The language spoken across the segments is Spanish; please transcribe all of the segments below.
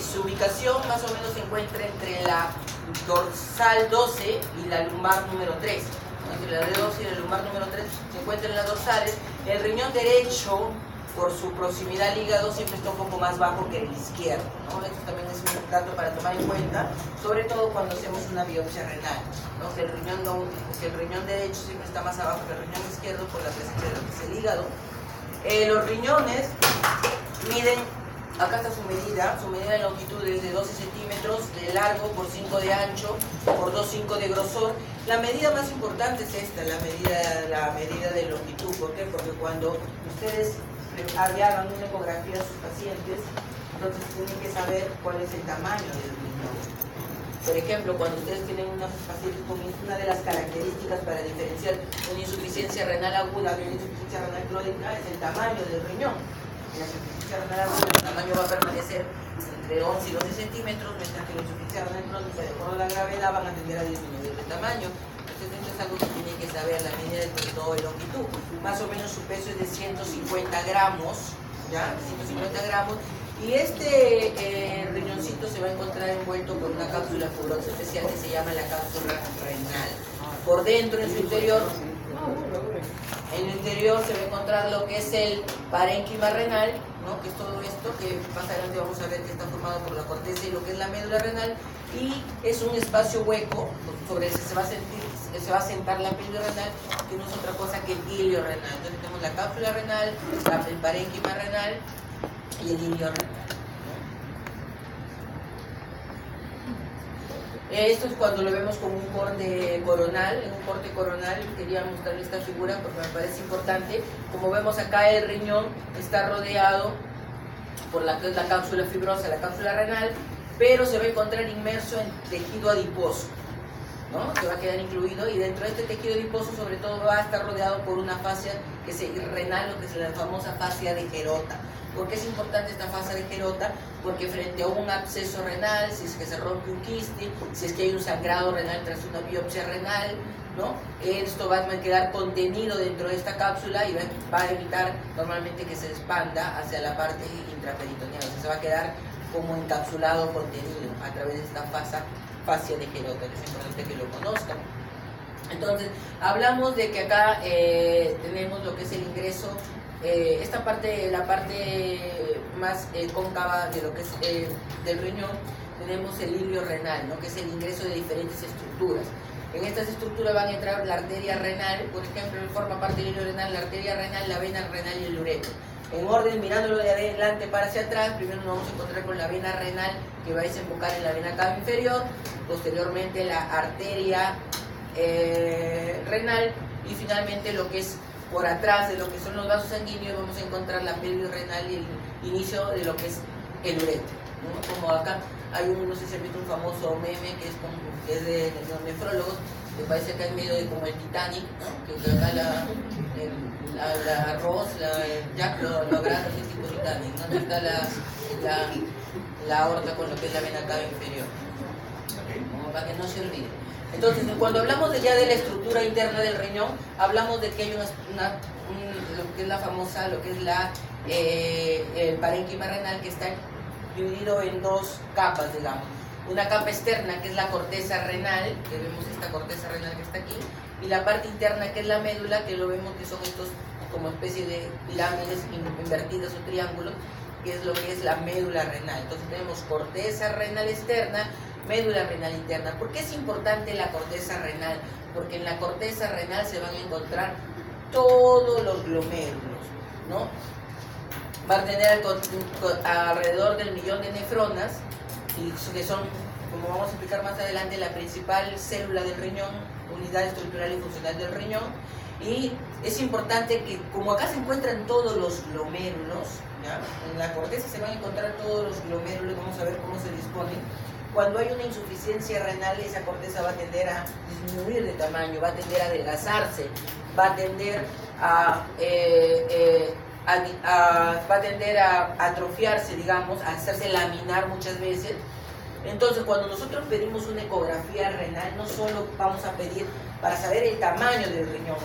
su ubicación más o menos se encuentra entre la dorsal 12 y la lumbar número 3. Entre la D12 y la lumbar número 3 se encuentran las dorsales. El riñón derecho, por su proximidad al hígado, siempre está un poco más bajo que el izquierdo, ¿no? Esto también es un dato para tomar en cuenta, sobre todo cuando hacemos una biopsia renal, ¿no? Que el riñón derecho siempre está más abajo que el riñón izquierdo por la presencia de lo que es el hígado. Los riñones miden, acá está su medida de longitud es de 12 centímetros de largo por 5 de ancho por 2,5 de grosor. La medida más importante es esta, la medida de longitud. ¿Por qué? Porque cuando ustedes hagan una ecografía a sus pacientes, entonces tienen que saber cuál es el tamaño del riñón. Por ejemplo, cuando ustedes tienen unos pacientes con una de las características para diferenciar una insuficiencia renal aguda de una insuficiencia renal crónica es el tamaño del riñón. La insuficiencia renal aguda, el tamaño va a permanecer entre 11 y 12 centímetros, mientras que la insuficiencia renal crónica, de acuerdo a la gravedad, van a tender a disminuir de tamaño. Entonces, esto es algo que tienen que saber, la medida de todo de longitud. Más o menos su peso es de 150 gramos, ¿ya? 150 gramos. Y este riñoncito se va a encontrar envuelto por una cápsula fibrosa especial que se llama la cápsula renal. Por dentro, en su interior, en el interior se va a encontrar lo que es el parénquima renal, ¿no? Que es todo esto, que más adelante vamos a ver que está formado por la corteza y lo que es la médula renal, y es un espacio hueco sobre el que se va a sentar la médula renal, que no es otra cosa que el hilio renal. Entonces tenemos la cápsula renal, el parénquima renal y el hilio renal. Esto es cuando lo vemos como un corte coronal. En un corte coronal quería mostrarle esta figura porque me parece importante. Como vemos acá, el riñón está rodeado por la cápsula fibrosa, la cápsula renal, pero se va a encontrar inmerso en tejido adiposo, ¿no? Que va a quedar incluido, y dentro de este tejido adiposo sobre todo va a estar rodeado por una fascia que es renal, lo que es la famosa fascia de Gerota. ¿Por qué es importante esta fascia de Gerota? Porque frente a un absceso renal, si es que se rompe un quiste, si es que hay un sangrado renal tras una biopsia renal, ¿no? Esto va a quedar contenido dentro de esta cápsula y va a evitar normalmente que se expanda hacia la parte intraperitoneal. O sea, se va a quedar como encapsulado, contenido a través de esta fascia de Gerota. Es importante que lo conozcan. Entonces, hablamos de que acá tenemos lo que es el ingreso. Esta parte, la parte más cóncava de lo que es del riñón, tenemos el hilio renal, ¿no? Que es el ingreso de diferentes estructuras. En estas estructuras van a entrar la arteria renal, por ejemplo, forma parte del hilio renal, la arteria renal, la vena renal y el ureter. En orden, mirándolo de adelante para hacia atrás, primero nos vamos a encontrar con la vena renal, que va a desembocar en la vena cava inferior, posteriormente la arteria renal, y finalmente lo que es por atrás de lo que son los vasos sanguíneos vamos a encontrar la pelvis renal y el inicio de lo que es el ureter, ¿no? Como acá hay no sé si han visto un famoso meme que es de los nefrólogos, que parece que en medio de como el Titanic, ¿no? Que acá la Ross, Jack lo grande es tipo Titanic, ¿no? Aquí está la aorta con lo que es la vena cava inferior, como para que no se olvide. Entonces, cuando hablamos ya de la estructura interna del riñón, hablamos de que hay lo que es la famosa, lo que es el parénquima renal, que está dividido en dos capas, digamos. Una capa externa, que es la corteza renal, que vemos esta corteza renal que está aquí, y la parte interna, que es la médula, que lo vemos que son estos como especie de pirámides invertidas o triángulos, que es lo que es la médula renal. Entonces tenemos corteza renal externa, médula renal interna. ¿Por qué es importante la corteza renal? Porque en la corteza renal se van a encontrar todos los glomérulos, ¿no? Va a tener alrededor del 1.000.000 de nefronas, y que son, como vamos a explicar más adelante, la principal célula del riñón, unidad estructural y funcional del riñón. Y es importante que, como acá se encuentran todos los glomérulos, ¿ya? En la corteza se van a encontrar todos los glomérulos, vamos a ver cómo se disponen. Cuando hay una insuficiencia renal, esa corteza va a tender a disminuir de tamaño, va a tender a adelgazarse, va a tender a atrofiarse, digamos, a hacerse laminar muchas veces. Entonces, cuando nosotros pedimos una ecografía renal, no solo vamos a pedir para saber el tamaño del riñón,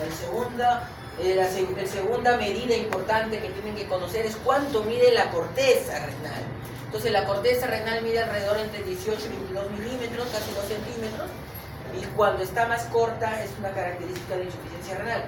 la segunda medida importante que tienen que conocer es cuánto mide la corteza renal. Entonces la corteza renal mide alrededor entre 18 y 22 milímetros, casi 2 centímetros, y cuando está más corta es una característica de insuficiencia renal.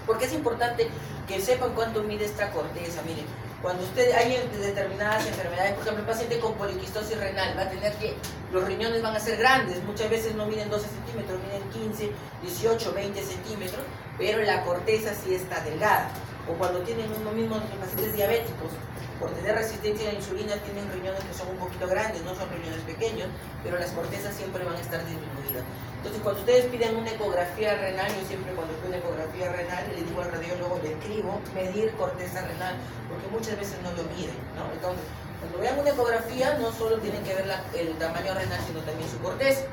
Porque es importante que sepan cuánto mide esta corteza. Miren, cuando hay determinadas enfermedades, por ejemplo, el paciente con poliquistosis renal va a tener que, los riñones van a ser grandes, muchas veces no miden 12 centímetros, miden 15, 18, 20 centímetros, pero la corteza sí está delgada. O cuando tienen uno mismo los pacientes diabéticos, por tener resistencia a la insulina, tienen riñones que son un poquito grandes, no son riñones pequeños, pero las cortezas siempre van a estar disminuidas. Entonces, cuando ustedes piden una ecografía renal, yo siempre cuando pido una ecografía renal, le digo al radiólogo, le escribo medir corteza renal, porque muchas veces no lo miden, ¿no? Entonces, cuando vean una ecografía, no solo tienen que ver el tamaño renal, sino también su corteza,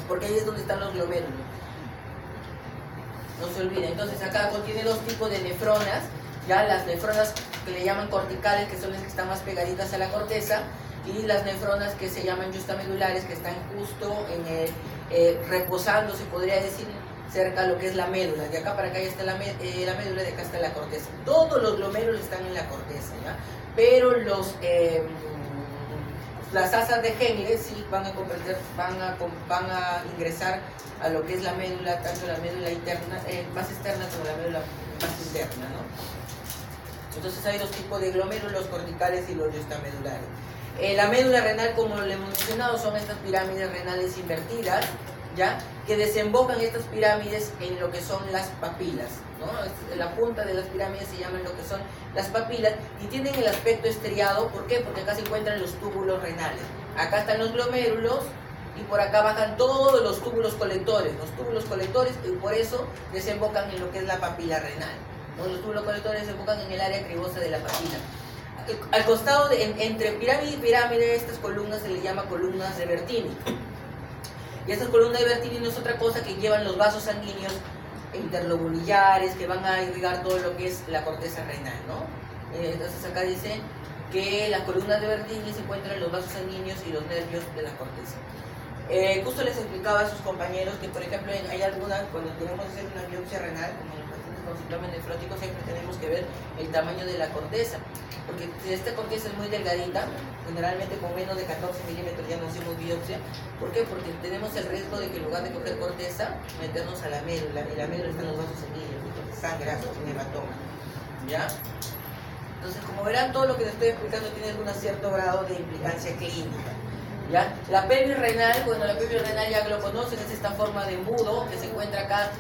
porque ahí es donde están los glomérulos. No se olviden. Entonces, acá contiene dos tipos de nefronas, ya las nefronas que le llaman corticales, que son las que están más pegaditas a la corteza, y las nefronas que se llaman justamedulares, que están justo reposando, se podría decir, cerca de lo que es la médula. De acá para acá ya está la médula, de acá está la corteza. Todos los glomérulos están en la corteza, ¿ya? Pero las asas de Henle sí van a ingresar a lo que es la médula, tanto la médula interna, más externa como la médula más interna, ¿no? Entonces hay dos tipos de glomérulos, los corticales y los justamedulares. La médula renal, como le hemos mencionado, son estas pirámides renales invertidas, ¿ya? Que desembocan estas pirámides en lo que son las papilas, ¿no? La punta de las pirámides se llaman lo que son las papilas y tienen el aspecto estriado. ¿Por qué? Porque acá se encuentran los túbulos renales. Acá están los glomérulos y por acá bajan todos los túbulos colectores. Los túbulos colectores, y por eso desembocan en lo que es la papila renal, ¿no? Los túbulos colectores desembocan en el área cribosa de la papila. Al costado, entre pirámide y pirámide, estas columnas se le llama columnas de Bertini. Y estas columnas de Bertini no es otra cosa que llevan los vasos sanguíneos interlobulillares que van a irrigar todo lo que es la corteza renal, ¿no? Entonces acá dice que las columnas de Bertini se encuentran en los vasos sanguíneos y los nervios de la corteza. Justo les explicaba a sus compañeros que, por ejemplo, hay algunas, cuando tenemos que hacer una biopsia renal, como los pacientes con síndrome nefrótico, siempre tenemos que ver el tamaño de la corteza, porque si esta corteza es muy delgadita, generalmente con menos de 14 milímetros ya no hacemos biopsia. ¿Por qué? Porque tenemos el riesgo de que en lugar de coger corteza, meternos a la médula, y la médula está en los vasos sanguíneos, entonces sangra un hematoma, ¿ya? Entonces, como verán, todo lo que les estoy explicando tiene algún cierto grado de implicancia clínica, ¿ya? La pelvis renal, bueno, la pelvis renal ya lo conocen, es esta forma de embudo que se encuentra acá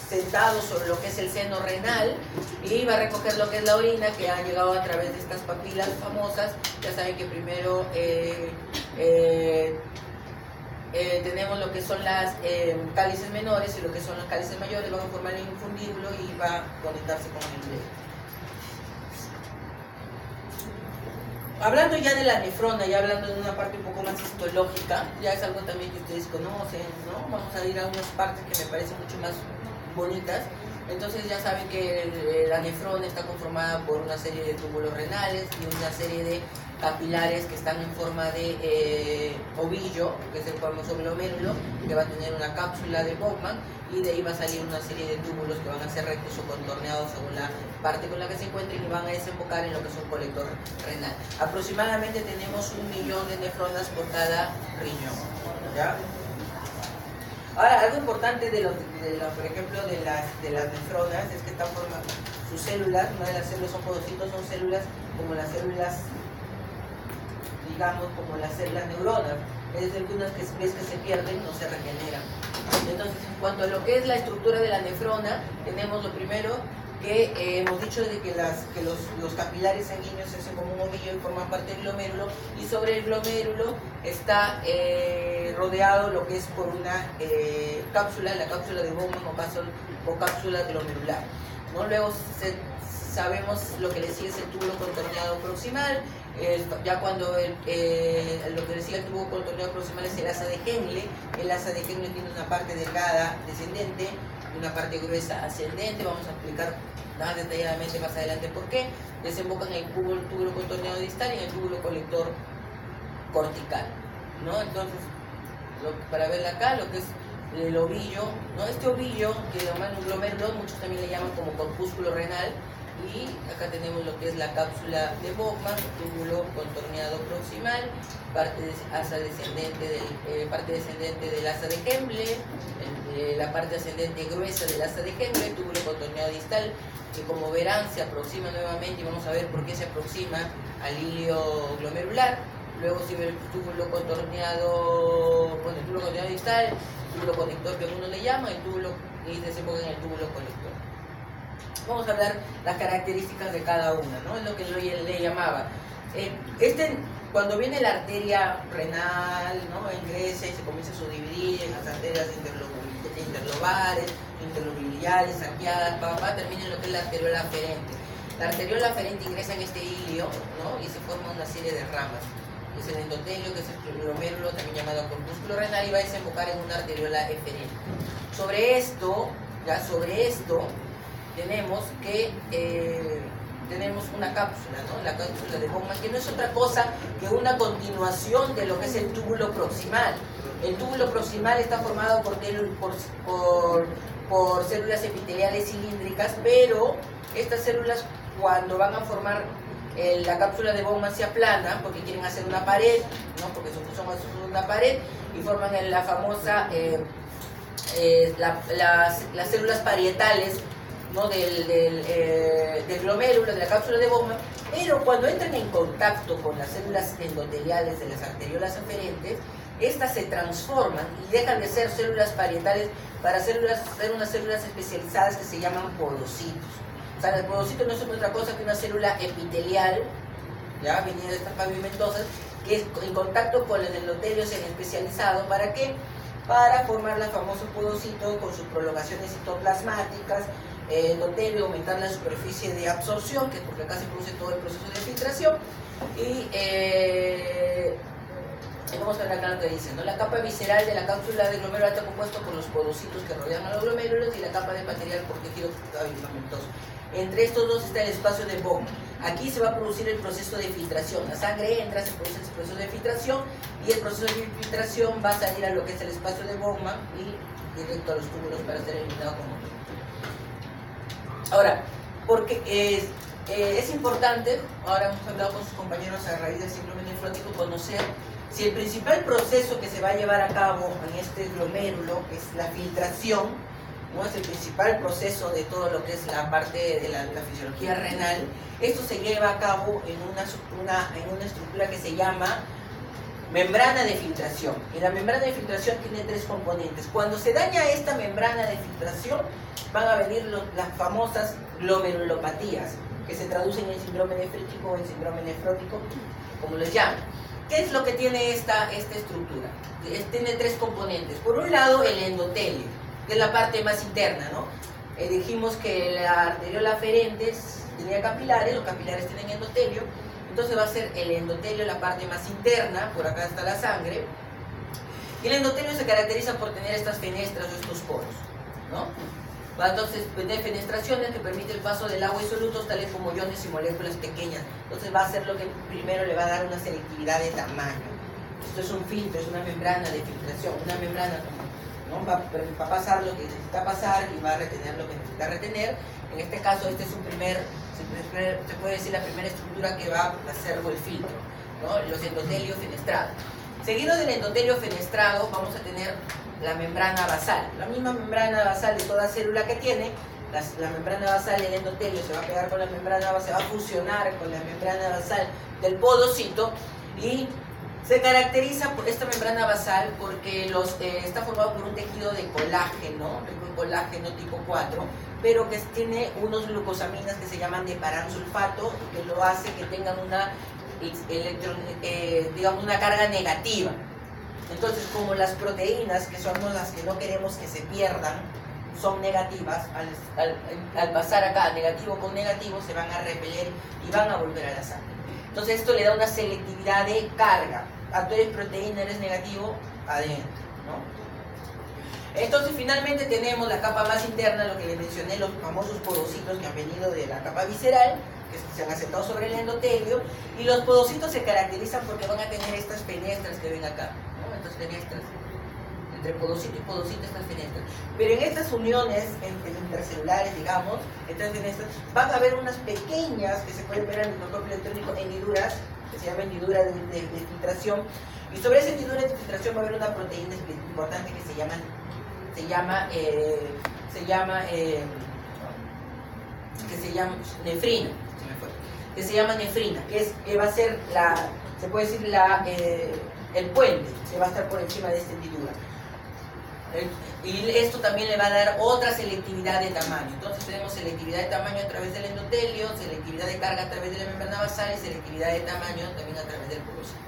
sentado sobre lo que es el seno renal y va a recoger lo que es la orina que ha llegado a través de estas papilas famosas. Ya saben que primero tenemos lo que son las cálices menores y lo que son los cálices mayores, van a formar el infundíbulo y va a conectarse con el embrión. Hablando ya de la nefrona, ya hablando de una parte un poco más histológica, ya es algo también que ustedes conocen, ¿no? Vamos a ir a unas partes que me parecen mucho más bonitas. Entonces ya saben que la nefrona está conformada por una serie de túbulos renales y una serie de capilares que están en forma de ovillo, que es el famoso glomérulo, que va a tener una cápsula de Bowman, y de ahí va a salir una serie de túbulos que van a ser rectos o contorneados según la parte con la que se encuentren y van a desembocar en lo que es un colector renal. Aproximadamente tenemos 1 millón de nefronas por cada riñón, ¿ya? Ahora, algo importante por ejemplo, de las nefronas es que están formando sus células. Una de las células son podocitos, son células como las células, digamos, como las células neuronas. Es decir, que unas que ves que se pierden no se regeneran. Entonces, en cuanto a lo que es la estructura de la nefrona, tenemos lo primero que hemos dicho de que los capilares sanguíneos se hacen como un ovillo y forman parte del glomérulo, y sobre el glomérulo está rodeado lo que es por una cápsula, la cápsula de Bowman o cápsula glomerular, ¿no? Luego sabemos lo que le sigue es el túbulo contorneado proximal. Ya cuando lo que le sigue el túbulo contorneado proximal es el asa de Henle. El asa de Henle tiene una parte delgada descendente y una parte gruesa ascendente. Vamos a explicar más detalladamente más adelante por qué. Desembocan en el túbulo contorneado distal y en el túbulo colector cortical, ¿no? Entonces, para ver acá lo que es el ovillo, ¿no? Este ovillo, que lo llaman glomérulo, muchos también le llaman como corpúsculo renal, Y acá tenemos lo que es la cápsula de Bowman, túbulo contorneado proximal, parte descendente del asa de Henle, la parte ascendente gruesa del asa de Henle, túbulo contorneado distal, que como verán se aproxima nuevamente, y vamos a ver por qué se aproxima al hilio glomerular. Luego se ve el túbulo contorneado, bueno, el túbulo contorneado distal, el túbulo conector que uno le llama, y desemboca en el túbulo colector. Vamos a hablar las características de cada una, ¿no? Es lo que yo le llamaba. Cuando viene la arteria renal, ¿no? Ingresa y se comienza a subdividir en las arterias interlobares, interlobiliares, arqueadas, termina en lo que es la arteriola aferente. La arteriola aferente ingresa en este hilio, ¿no? Y se forma una serie de ramas. Es el endotelio, que es el glomérulo, también llamado corpúsculo renal, y va a desembocar en una arteriola eferente. Sobre esto tenemos una cápsula, ¿no? La cápsula de Bowman, que no es otra cosa que una continuación de lo que es el túbulo proximal. El túbulo proximal está formado por células epiteliales cilíndricas, pero estas células, cuando van a formar la cápsula de Bowman, se aplanan porque quieren hacer una pared, ¿no? Porque son una pared, y forman la famosa las células parietales, ¿no? del glomérulo, de la cápsula de Bowman. Pero cuando entran en contacto con las células endoteliales de las arteriolas aferentes, estas se transforman y dejan de ser células parietales para ser unas células especializadas que se llaman podocitos. O sea, el podocito no es otra cosa que una célula epitelial, ya venida de estas pavimentosas, que es en contacto con el endotelio se han especializado. ¿Para qué? Para formar los famosos podocitos con sus prolongaciones citoplasmáticas, endotelio, aumentar la superficie de absorción, que es porque acá se produce todo el proceso de filtración. Y vamos a ver acá lo que dice, ¿no? La capa visceral de la cápsula de glomérulo está compuesto por los podocitos que rodean a los glomérulos, y la capa de material por tejido pavimamentoso. Entre estos dos está el espacio de Bowman. Aquí se va a producir el proceso de filtración. La sangre entra, se produce el proceso de filtración, y el proceso de filtración va a salir a lo que es el espacio de Bowman y directo a los túbulos para ser eliminado como túbulo. Ahora, porque es importante, ahora hemos hablado con sus compañeros a raíz del síndrome nefrótico, conocer si el principal proceso que se va a llevar a cabo en este glomérulo, que es la filtración, ¿no? Es el principal proceso de todo lo que es la parte de la fisiología renal. Esto se lleva a cabo en una estructura que se llama membrana de filtración. Y la membrana de filtración tiene tres componentes. Cuando se daña esta membrana de filtración, van a venir las famosas glomerulopatías, que se traducen en síndrome nefrítico o en síndrome nefrótico, como les llaman. ¿Qué es lo que tiene esta estructura? Tiene tres componentes. Por un lado, el endotelio, que es la parte más interna, ¿no? Dijimos que la arteriola aferente tenía capilares, los capilares tienen endotelio, entonces va a ser el endotelio la parte más interna, por acá está la sangre, y el endotelio se caracteriza por tener estas fenestras o estos poros, ¿no? Va entonces a tener fenestraciones que permiten el paso del agua y solutos tales como iones y moléculas pequeñas. Entonces va a ser lo que primero le va a dar una selectividad de tamaño. Esto es un filtro, es una membrana de filtración, una membrana, ¿no? Va a pasar lo que necesita pasar y va a retener lo que necesita retener. En este caso, este es se puede decir la primera estructura que va a hacer el filtro, ¿no? Los endotelios fenestrados. Seguido del endotelio fenestrado, vamos a tener la membrana basal. La misma membrana basal de toda célula que tiene, la membrana basal, el endotelio se va a pegar con la membrana basal, se va a fusionar con la membrana basal del podocito, y se caracteriza por esta membrana basal porque está formado por un tejido de colágeno, rico en colágeno tipo 4, pero que tiene unos glucosaminas que se llaman de paransulfato, y que lo hace que tengan una una carga negativa. Entonces, como las proteínas, que son las que no queremos que se pierdan, son negativas, al pasar acá negativo con negativo, se van a repeler y van a volver a la sangre. Entonces esto le da una selectividad de carga. Tú eres proteína, eres negativo, adentro, ¿no? Entonces finalmente tenemos la capa más interna, lo que les mencioné, los famosos podocitos que han venido de la capa visceral, que se han asentado sobre el endotelio, y los podocitos se caracterizan porque van a tener estas fenestras que ven acá, ¿no? Estas fenestras entre podocito y podocito estas fenestras. Pero en estas uniones intercelulares, digamos, estas fenestras, van a haber unas pequeñas, que se pueden ver en el microscopio electrónico, hendiduras, que se llama hendidura de filtración, y sobre esa hendidura de filtración va a haber una proteína importante que se llama nefrina, que se llama nefrina, que va a ser se puede decir el puente que va a estar por encima de esta hendidura. Y esto también le va a dar otra selectividad de tamaño. Entonces tenemos selectividad de tamaño a través del endotelio, selectividad de carga a través de la membrana basal y selectividad de tamaño también a través del porosito.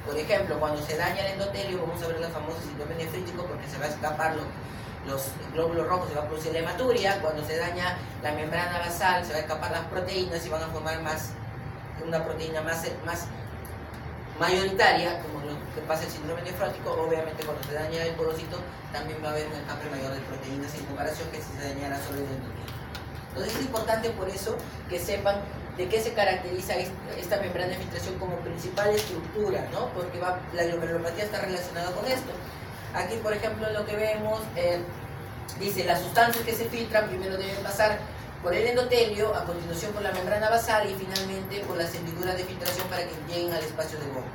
Por ejemplo, cuando se daña el endotelio, vamos a ver la famosa síndrome nefrítico porque se va a escapar los glóbulos rojos, se va a producir la hematuria. Cuando se daña la membrana basal, se va a escapar las proteínas y van a formar una proteína más mayoritaria, como lo que pasa en el síndrome nefrótico. Obviamente cuando se daña el porosito también va a haber un escape mayor de proteínas en comparación que si se dañara solo el endotelio. Entonces es importante por eso que sepan de qué se caracteriza esta membrana de filtración como principal estructura, ¿no? Porque la glomerulopatía está relacionada con esto. Aquí, por ejemplo, lo que vemos, dice, las sustancias que se filtran primero deben pasar por el endotelio, a continuación por la membrana basal y finalmente por las hendiduras de filtración para que lleguen al espacio de bomba.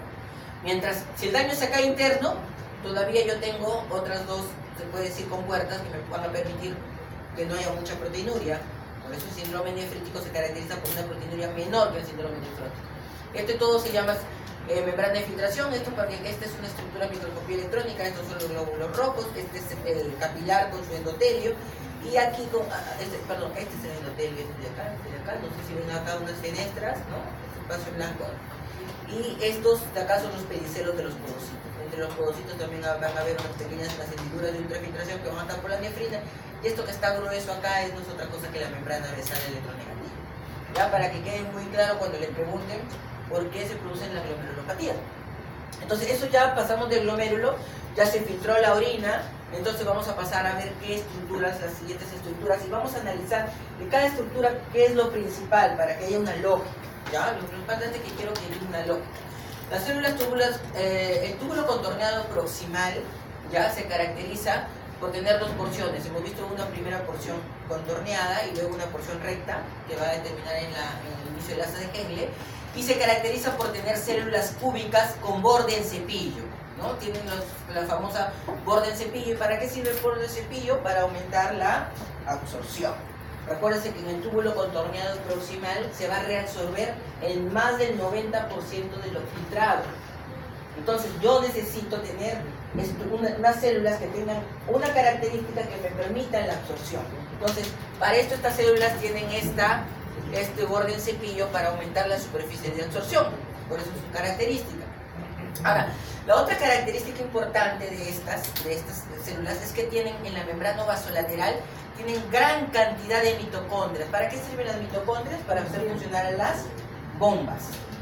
Mientras, si el daño es acá interno, todavía yo tengo otras dos, se puede decir, compuertas que me van a permitir que no haya mucha proteinuria. Por eso el síndrome nefrítico se caracteriza por una proteinuria menor que el síndrome nefrótico. Todo se llama membrana de filtración. Esto porque esta es una estructura microscopía electrónica, estos son los glóbulos rojos, este es el capilar con su endotelio. Y aquí, este es el endotelio, este de acá, no sé si ven acá unas fenestras, ¿no? Este espacio blanco. Y estos de acá son los pedicelos de los podocitos. Entre los podocitos también van a haber unas pequeñas hendiduras de ultrafiltración que van a estar por la nefrina. Y esto que está grueso acá no es otra cosa que la membrana basal electronegativa. Ya para que quede muy claro cuando le pregunten por qué se produce la glomerulopatía. Entonces eso ya pasamos del glomérulo, ya se filtró la orina. Entonces vamos a pasar a ver qué estructuras, las siguientes estructuras, y vamos a analizar de cada estructura qué es lo principal para que haya una lógica. ¿Ya? Lo importante es que quiero que haya una lógica. Las células túbulas, el túbulo contorneado proximal ya se caracteriza por tener dos porciones. Hemos visto una primera porción contorneada y luego una porción recta que va a determinar en el inicio del asa de Henle, y se caracteriza por tener células cúbicas con borde en cepillo, ¿no? Tienen la famosa borde en cepillo. ¿Y para qué sirve el borde en cepillo? Para aumentar la absorción. Recuérdense que en el túbulo contorneado proximal se va a reabsorber el más del 90% de lo filtrado. Entonces yo necesito tener unas células que tengan una característica que me permita la absorción. Entonces, para esto estas células tienen este borde en cepillo para aumentar la superficie de absorción. Por eso es su característica. Ahora, la otra característica importante de estas células es que tienen en la membrana vasolateral gran cantidad de mitocondrias. ¿Para qué sirven las mitocondrias? Para hacer funcionar las bombas,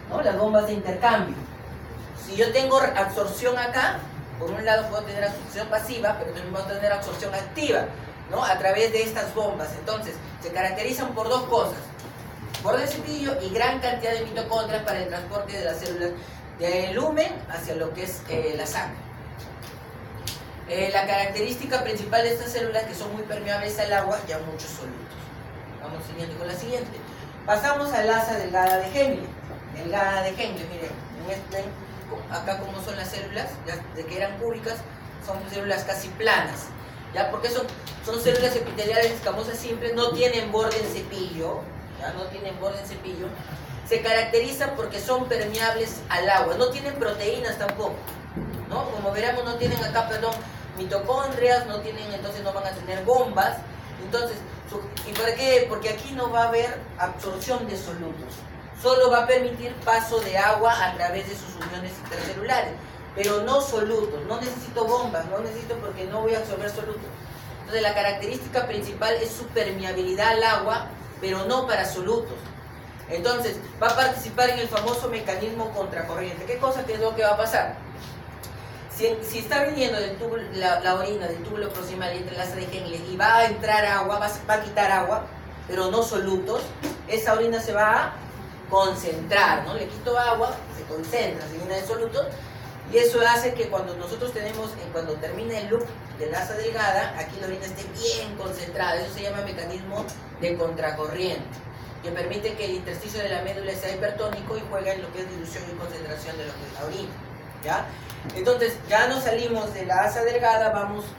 ¿no? Las bombas de intercambio. Si yo tengo absorción acá, por un lado puedo tener absorción pasiva, pero también puedo tener absorción activa, ¿no? A través de estas bombas. Entonces, se caracterizan por dos cosas: borde de cepillo y gran cantidad de mitocondrias para el transporte de las células del lumen hacia lo que es la sangre. La característica principal de estas células, que son muy permeables al agua y a muchos solutos. Vamos siguiendo con la siguiente. Pasamos al asa delgada de Henle. Delgada de Henle, miren, acá como son las células, de que eran cúbicas, son células casi planas. ¿Ya? Porque son células epiteliales escamosas simples, no tienen borde en cepillo, ¿ya? No tienen borde en cepillo. Se caracterizan porque son permeables al agua, no tienen proteínas tampoco, ¿no? Como veremos, no tienen acá, mitocondrias, entonces no van a tener bombas. Entonces, ¿y para qué? Porque aquí no va a haber absorción de solutos, solo va a permitir paso de agua a través de sus uniones intercelulares, pero no solutos. No necesito bombas, no necesito, porque no voy a absorber solutos. Entonces la característica principal es su permeabilidad al agua, pero no para solutos. Entonces va a participar en el famoso mecanismo contracorriente. ¿Qué cosa es lo que va a pasar? Si está viniendo del túbulo, la orina del túbulo proximal y entre el asa de Henle y va a entrar agua, va a quitar agua, pero no solutos, esa orina se va a concentrar, ¿no? Le quito agua, se concentra, se llena de solutos, Y eso hace que cuando nosotros tenemos, cuando termina el loop del asa delgada, aquí la orina esté bien concentrada. Eso se llama mecanismo de contracorriente, que permite que el intersticio de la médula sea hipertónico y juega en lo que es dilución y concentración de lo que es la orina, ¿ya? Entonces, ya nos salimos de la asa delgada,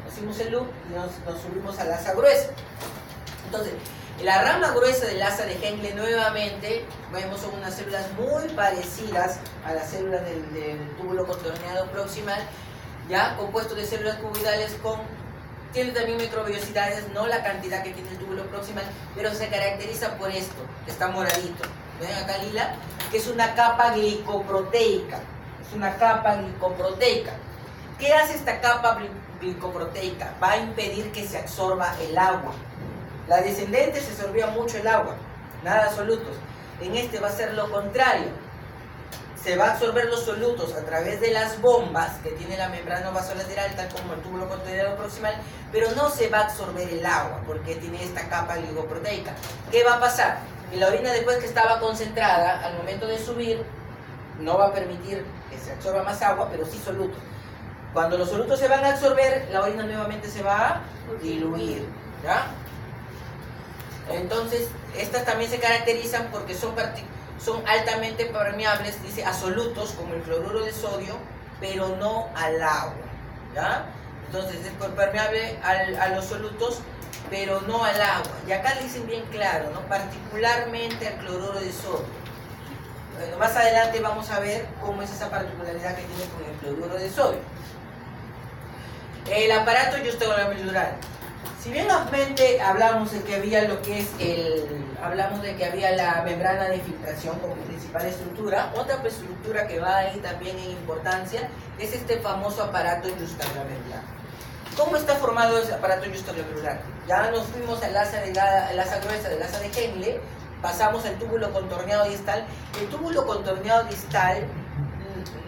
hacemos el loop y nos subimos a la asa gruesa. Entonces, la rama gruesa del asa de Henle nuevamente, vemos, son unas células muy parecidas a las células del túbulo contorneado proximal, ya compuesto de células cuboidales tiene también microvellosidades, no la cantidad que tiene el túbulo proximal, pero se caracteriza por esto, que está moradito. ¿Ven acá lila? Que es una capa glicoproteica. Es una capa glicoproteica. ¿Qué hace esta capa glicoproteica? Va a impedir que se absorba el agua. La descendente se absorbía mucho el agua, nada solutos. En este va a ser lo contrario. Se va a absorber los solutos a través de las bombas que tiene la membrana vasolateral, tal como el túbulo contorneado proximal, pero no se va a absorber el agua porque tiene esta capa glicoproteica. ¿Qué va a pasar? Que la orina, después que estaba concentrada, al momento de subir, no va a permitir que se absorba más agua, pero sí solutos. Cuando los solutos se van a absorber, la orina nuevamente se va a diluir, ¿ya? Entonces, estas también se caracterizan porque son altamente permeables, dice, a solutos como el cloruro de sodio, pero no al agua, ¿ya? Entonces es permeable a los solutos, pero no al agua. Y acá le dicen bien claro, ¿no? Particularmente al cloruro de sodio. Bueno, más adelante vamos a ver cómo es esa particularidad que tiene con el cloruro de sodio. El aparato yustoglomerular. Si bien hablamos de que había hablamos de que había la membrana de filtración como principal estructura, otra estructura que va ahí también en importancia es este famoso aparato yustoglomerular. ¿Cómo está formado ese aparato yustoglomerular? Ya nos fuimos al asa gruesa del asa de Henle, pasamos al túbulo contorneado distal. El túbulo contorneado distal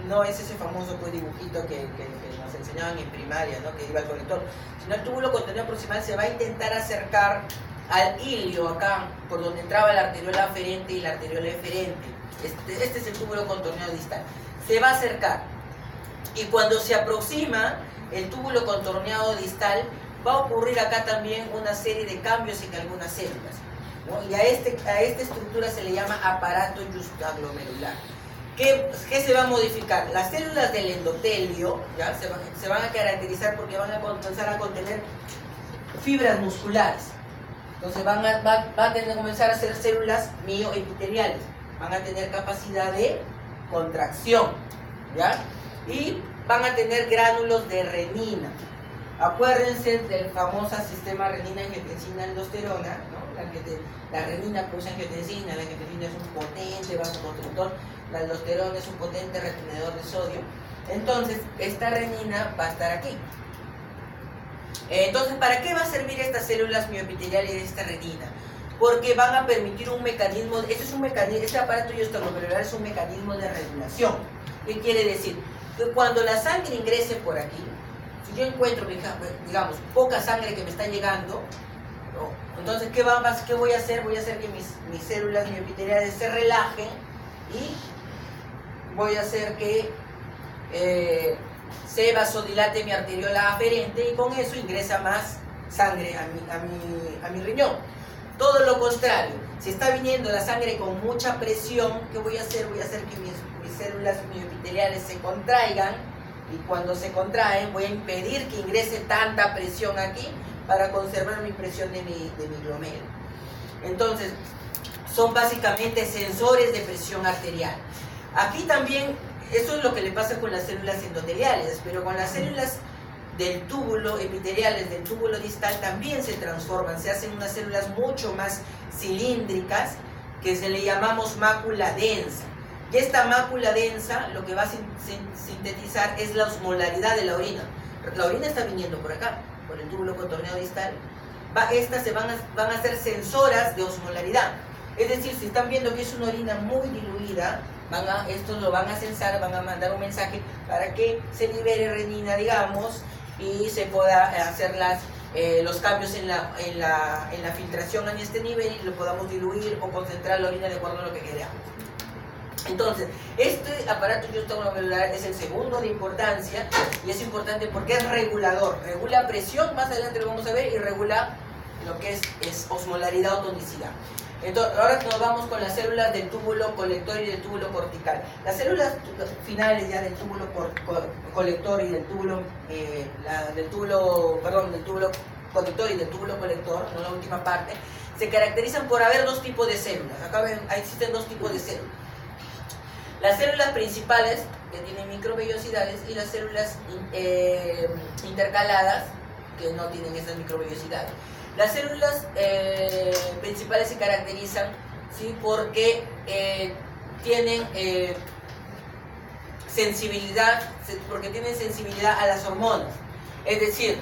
no es ese famoso dibujito que nos enseñaban en primaria, ¿no? Que iba al conector, sino el túbulo contorneado proximal se va a intentar acercar al ilio acá, por donde entraba la arteriola aferente y la arteriola eferente. Este es el túbulo contorneado distal. Se va a acercar. Y cuando se aproxima el túbulo contorneado distal, va a ocurrir acá también una serie de cambios en algunas células, ¿no? Y a esta estructura se le llama aparato yustoglomerular. ¿Qué se va a modificar? Las células del endotelio ya se van a caracterizar porque van a comenzar a contener fibras musculares. Entonces va a comenzar a ser células mioepiteliales. Van a tener capacidad de contracción, ¿ya? Y van a tener gránulos de renina. Acuérdense del famoso sistema renina-angiotensina-aldosterona, ¿no? La renina produce angiotensina, la angiotensina es un potente vasoconstrictor, la aldosterona es un potente retenedor de sodio. Entonces, esta renina va a estar aquí. Entonces, ¿para qué va a servir estas células mioepiteliales de esta renina? Porque van a permitir un mecanismo, este aparato yustoglomerular es un mecanismo de regulación. ¿Qué quiere decir? Que cuando la sangre ingrese por aquí, si yo encuentro, digamos, poca sangre que me está llegando, ¿no? Entonces, ¿qué voy a hacer? Voy a hacer que mis células mioepiteliales se relajen y voy a hacer que se vasodilate mi arteriola aferente y con eso ingresa más sangre a mi riñón. Todo lo contrario, si está viniendo la sangre con mucha presión, ¿qué voy a hacer? Voy a hacer que mis células mioepiteliales se contraigan y cuando se contraen voy a impedir que ingrese tanta presión aquí para conservar mi presión de mi glomérulo. Entonces, son básicamente sensores de presión arterial. Aquí también, eso es lo que le pasa con las células endoteliales, pero con las células del túbulo epiteliales, del túbulo distal, también se transforman, se hacen unas células mucho más cilíndricas que se le llamamos mácula densa. Y esta mácula densa lo que va a sintetizar es la osmolaridad de la orina. La orina está viniendo por acá, por el túbulo contorneado distal. Estas van a ser sensoras de osmolaridad. Es decir, si están viendo que es una orina muy diluida, estos lo van a censar, van a mandar un mensaje para que se libere renina, digamos, y se pueda hacer los cambios en la filtración en este nivel y lo podamos diluir o concentrar la orina de acuerdo a lo que queramos. Entonces, este aparato yostomolocular es el segundo de importancia, y es importante porque es regulador, regula presión, más adelante lo vamos a ver, y regula lo que es osmolaridad o tonicidad. Entonces, ahora nos vamos con las células del túbulo colector y del túbulo cortical. Las células finales ya del túbulo colector y del túbulo, del túbulo conductor y del túbulo colector, no la última parte, se caracterizan por haber dos tipos de células. Acá ven, existen dos tipos de células. Las células principales, que tienen microvellosidades, y las células intercaladas, que no tienen esas microvellosidades. Las células principales se caracterizan, ¿sí?, porque tienen sensibilidad a las hormonas. Es decir,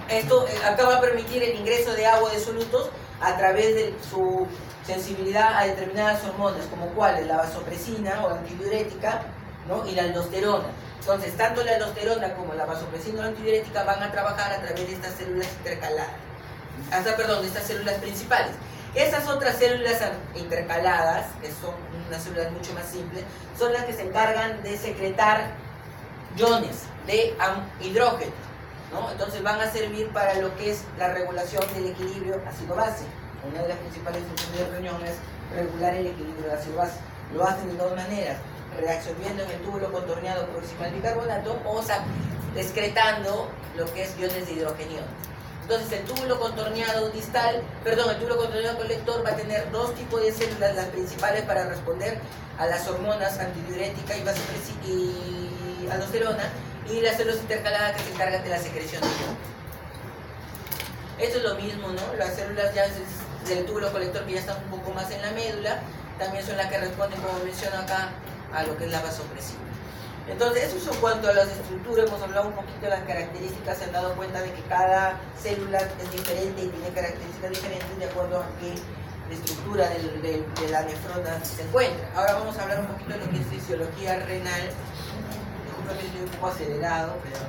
esto acá va a permitir el ingreso de agua de solutos a través de su sensibilidad a determinadas hormonas, como cuáles, la vasopresina o la antidiurética, ¿no?, y la aldosterona. Entonces, tanto la aldosterona como la vasopresina o la antidiurética van a trabajar a través de estas células intercaladas. De estas células principales. Esas otras células intercaladas, que son unas células mucho más simples, son las que se encargan de secretar iones de hidrógeno, ¿no? Entonces van a servir para lo que es la regulación del equilibrio ácido-base. Una de las principales funciones del riñón es regular el equilibrio de ácido-base. Lo hacen de dos maneras: reabsorbiendo en el túbulo contorneado proximal bicarbonato o excretando lo que es iones de hidrogenio. Entonces el túbulo contorneado colector va a tener dos tipos de células, las principales para responder a las hormonas antidiurética y aldosterona, y las células intercaladas que se encargan de la secreción de iones. Esto es lo mismo, ¿no? Las células ya del túbulo colector, que ya están un poco más en la médula, también son las que responden, como menciono acá, a lo que es la vasopresina. Entonces, eso es en cuanto a las estructuras. Hemos hablado un poquito de las características. Se han dado cuenta de que cada célula es diferente y tiene características diferentes de acuerdo a qué estructura de la nefrona se encuentra. Ahora vamos a hablar un poquito de lo que es fisiología renal. Disculpa que estoy un poco acelerado, pero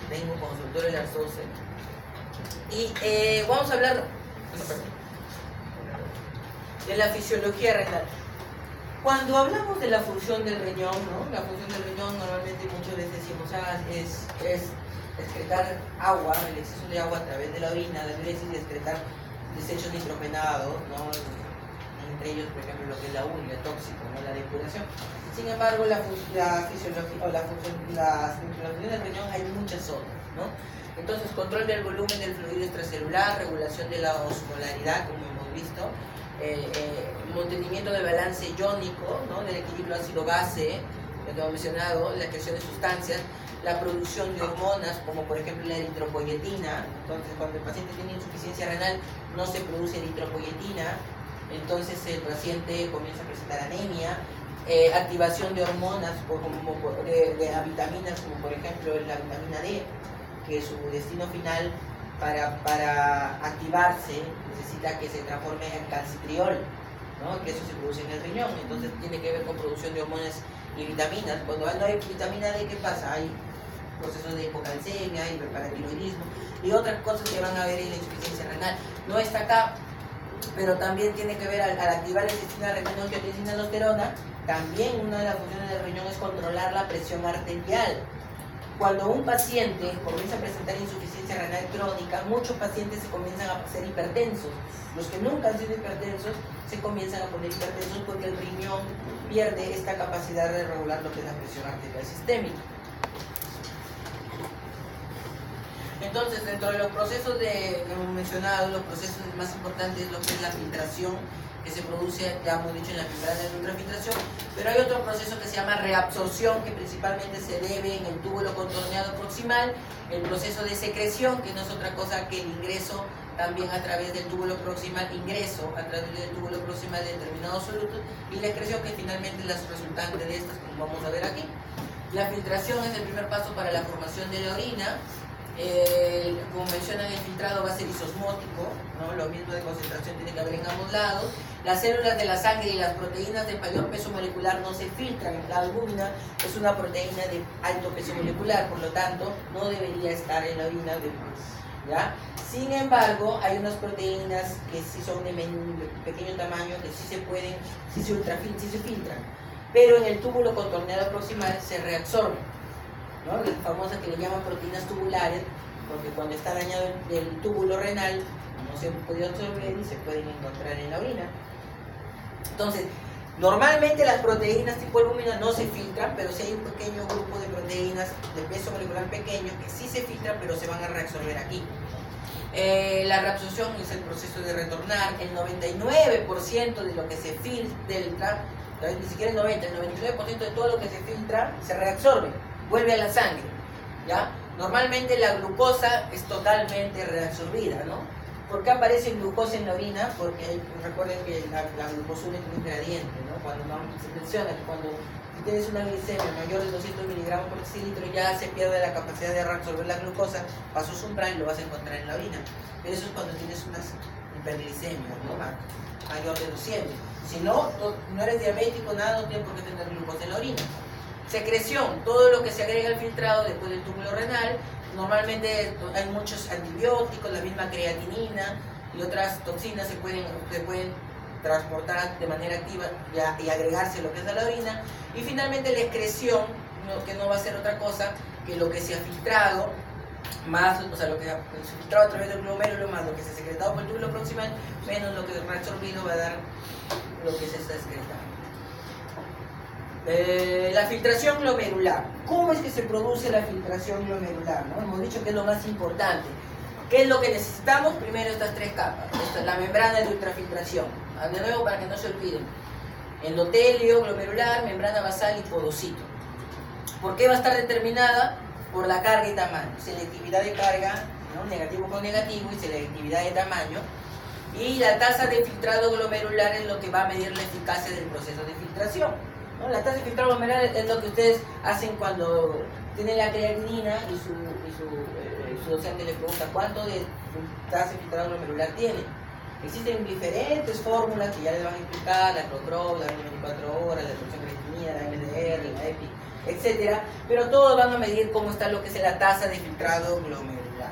tengo consultorio a las 12. Y vamos a hablar de la fisiología renal. Cuando hablamos de la función del riñón, ¿no? La función del riñón normalmente muchas veces decimos es excretar agua, el exceso de agua a través de la orina, la diuresis, y excretar desechos nitrogenados, ¿no? Entre ellos, por ejemplo, lo que es la urea, el tóxico, ¿no?, la depuración. Sin embargo, la fisiología o las funciones del riñón hay muchas otras, ¿no? Entonces, control del volumen del fluido extracelular, regulación de la osmolaridad, como hemos visto, mantenimiento del balance iónico, ¿no?, del equilibrio ácido-base, lo que hemos mencionado, la creación de sustancias, la producción de hormonas, como por ejemplo la eritropoyetina. Entonces, cuando el paciente tiene insuficiencia renal, no se produce eritropoyetina, entonces el paciente comienza a presentar anemia. Activación de hormonas, de vitaminas, como por ejemplo la vitamina D, que su destino final para activarse necesita que se transforme en calcitriol, ¿no?, que eso se produce en el riñón. Entonces tiene que ver con producción de hormonas y vitaminas. Cuando no hay vitamina D, ¿qué pasa? Hay procesos de hipocalcemia, hiperparatiroidismo y otras cosas que van a ver en la insuficiencia renal. No está acá, pero también tiene que ver al activar el sistema renina-angiotensina-aldosterona. También una de las funciones del riñón es controlar la presión arterial. Cuando un paciente comienza a presentar insuficiencia renal crónica, muchos pacientes se comienzan a ser hipertensos. Los que nunca han sido hipertensos se comienzan a poner hipertensos porque el riñón pierde esta capacidad de regular lo que es la presión arterial sistémica. Entonces, dentro de los procesos que hemos mencionado, los procesos más importantes es lo que es la filtración, que se produce, ya hemos dicho, en la membrana de ultrafiltración, pero hay otro proceso que se llama reabsorción, que principalmente se debe en el túbulo contorneado proximal, el proceso de secreción, que no es otra cosa que el ingreso también a través del túbulo proximal, de determinados solutos, y la excreción, que finalmente es la resultante de estas, como vamos a ver aquí. La filtración es el primer paso para la formación de la orina. Como mencionan, el filtrado va a ser isosmótico, ¿no? Lo mismo de concentración tiene que haber en ambos lados. Las células de la sangre y las proteínas de mayor peso molecular no se filtran. La albúmina es una proteína de alto peso molecular, por lo tanto no debería estar en la orina ¿ya? Sin embargo, hay unas proteínas que sí son de pequeño tamaño, que sí se filtran, pero en el túbulo contorneado proximal se reabsorben, ¿no? Las famosas que le llaman proteínas tubulares, porque cuando está dañado el túbulo renal, no se puede absorber y se pueden encontrar en la orina. Entonces, normalmente las proteínas tipo albúmina no se filtran, pero sí hay un pequeño grupo de proteínas de peso molecular pequeño que sí se filtran, pero se van a reabsorber aquí. La reabsorción es el proceso de retornar. El 99% de lo que se filtra, ni siquiera el 90%, el 99% de todo lo que se filtra se reabsorbe, vuelve a la sangre, ¿ya? Normalmente la glucosa es totalmente reabsorbida, ¿no? ¿Por qué aparece glucosa en la orina? Porque recuerden que la glucosura es un gradiente, ¿no? Cuando se menciona que cuando tienes una glicemia mayor de 200 miligramos por decilitro, ya se pierde la capacidad de reabsorber la glucosa, paso umbral y lo vas a encontrar en la orina. Pero eso es cuando tienes unas hiperglicemias, ¿no? Mayor de 200. Si no, no eres diabético, nada, no tienes por qué tener glucosa en la orina. Secreción, todo lo que se agrega al filtrado después del túbulo renal. Normalmente hay muchos antibióticos, la misma creatinina y otras toxinas se pueden transportar de manera activa y agregarse lo que es a la orina. Y finalmente la excreción, que no va a ser otra cosa que lo que se ha filtrado, más, o sea, lo que se ha filtrado a través del glomérulo, más lo que se ha secretado por el túbulo proximal, menos lo que es reabsorbido va a dar lo que se está excretando. La filtración glomerular. ¿Cómo es que se produce la filtración glomerular, ¿no? Hemos dicho que es lo más importante. ¿Qué es lo que necesitamos? Primero estas tres capas. Esta es la membrana de ultrafiltración. De nuevo, para que no se olviden. Endotelio glomerular, membrana basal y podocito. ¿Por qué va a estar determinada? Por la carga y tamaño. Selectividad de carga, ¿no? Negativo con negativo, y selectividad de tamaño. Y la tasa de filtrado glomerular es lo que va a medir la eficacia del proceso de filtración, ¿no? La tasa de filtrado glomerular es lo que ustedes hacen cuando tienen la creatinina y su docente le pregunta cuánto de tasa de filtrado glomerular tiene. Existen diferentes fórmulas que ya les van a explicar, la Clocrop, la 24 horas, la función creatinina, la MDR, la EPI, etc. Pero todos van a medir cómo está lo que es la tasa de filtrado glomerular.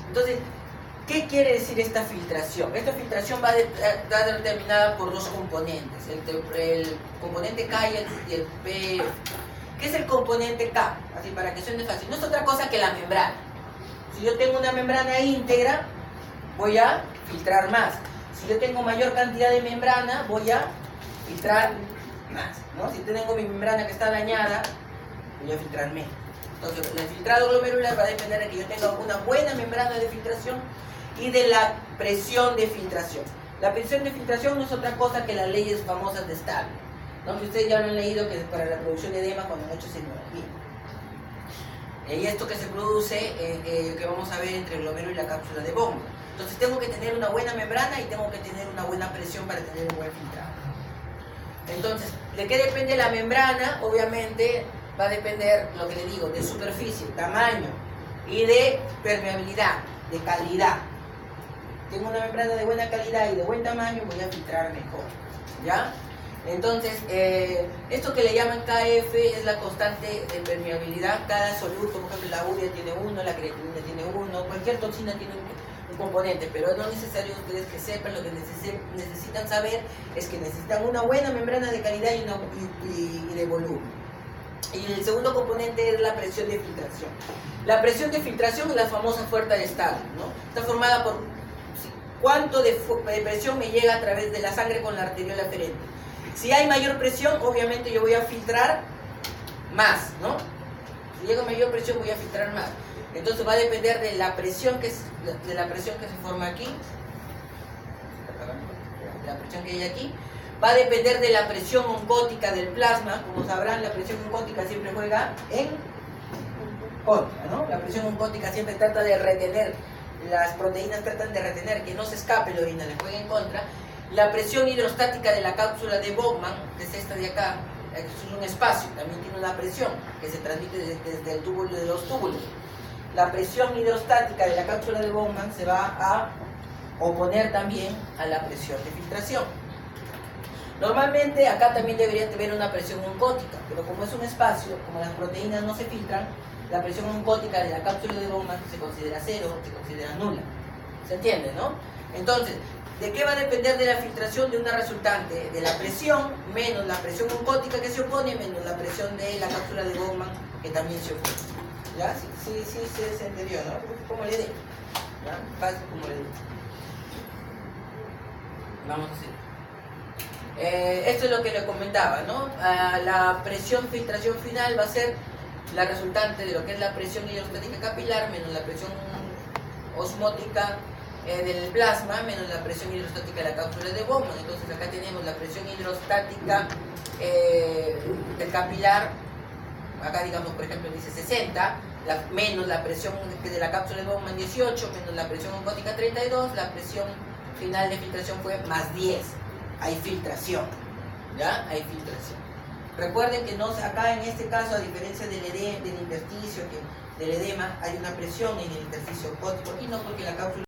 Entonces, ¿qué quiere decir esta filtración? Esta filtración va a estar determinada por dos componentes, el componente K y el P. ¿Qué es el componente K? Así para que suene fácil. No es otra cosa que la membrana. Si yo tengo una membrana íntegra, voy a filtrar más. Si yo tengo mayor cantidad de membrana, voy a filtrar más, ¿no? Si tengo mi membrana que está dañada, voy a filtrar menos. Entonces, el filtrado glomerular va a depender de que yo tenga una buena membrana de filtración y de la presión de filtración. La presión de filtración no es otra cosa que las leyes famosas de Stahl, ¿no? Que ustedes ya lo han leído, que es para la producción de edema cuando han hecho semografía. Y esto que se produce, que vamos a ver entre el glomérulo y la cápsula de Bowman. Entonces tengo que tener una buena membrana y tengo que tener una buena presión para tener un buen filtrado. Entonces, ¿de qué depende la membrana? Obviamente va a depender, lo que le digo, de superficie, tamaño y de permeabilidad, de calidad. Tengo una membrana de buena calidad y de buen tamaño, voy a filtrar mejor, ¿ya? Entonces, esto que le llaman KF es la constante de permeabilidad. Cada soluto, por ejemplo, la urea tiene uno, la creatinina tiene uno, cualquier toxina tiene un componente, pero no es necesario ustedes que sepan. Lo que necesitan saber es que necesitan una buena membrana de calidad y de volumen. Y el segundo componente es la presión de filtración. La presión de filtración es la famosa fuerza de Stahl, ¿no? Está formada por cuánto de presión me llega a través de la sangre con la arteriola aferente. Si hay mayor presión, obviamente yo voy a filtrar más, ¿no? Si llega mayor presión, voy a filtrar más. Entonces va a depender de la presión que se forma aquí, la presión que hay aquí. Va a depender de la presión oncótica del plasma. Como sabrán, la presión oncótica siempre juega en contra, ¿no? La presión oncótica siempre trata de retener, las proteínas tratan de retener que no se escape la orina, le juega en contra. La presión hidrostática de la cápsula de Bowman, que es esta de acá, es un espacio, también tiene una presión que se transmite desde el túbulo de los túbulos. La presión hidrostática de la cápsula de Bowman se va a oponer también a la presión de filtración. Normalmente acá también debería tener una presión oncótica, pero como es un espacio, como las proteínas no se filtran, la presión oncótica de la cápsula de Bowman se considera cero, se considera nula. ¿Se entiende, no? Entonces, ¿de qué va a depender de la filtración de una resultante? De la presión menos la presión oncótica que se opone menos la presión de la cápsula de Bowman que también se opone. ¿Ya? Sí, se entendió, ¿no? Como le dé. ¿Ya? Fácil como le dé. Vamos a seguir. Esto es lo que le comentaba, ¿no? La presión filtración final va a ser la resultante de lo que es la presión hidrostática capilar menos la presión osmótica del plasma menos la presión hidrostática de la cápsula de Bowman. Entonces acá tenemos la presión hidrostática del capilar, acá digamos por ejemplo dice 60, menos la presión de la cápsula de Bowman 18, menos la presión osmótica 32, la presión final de filtración fue más 10. Hay filtración, ¿ya? Hay filtración. Recuerden que acá en este caso, a diferencia del intersticio, del edema, hay una presión en el intersticio óptico y no porque la cápsula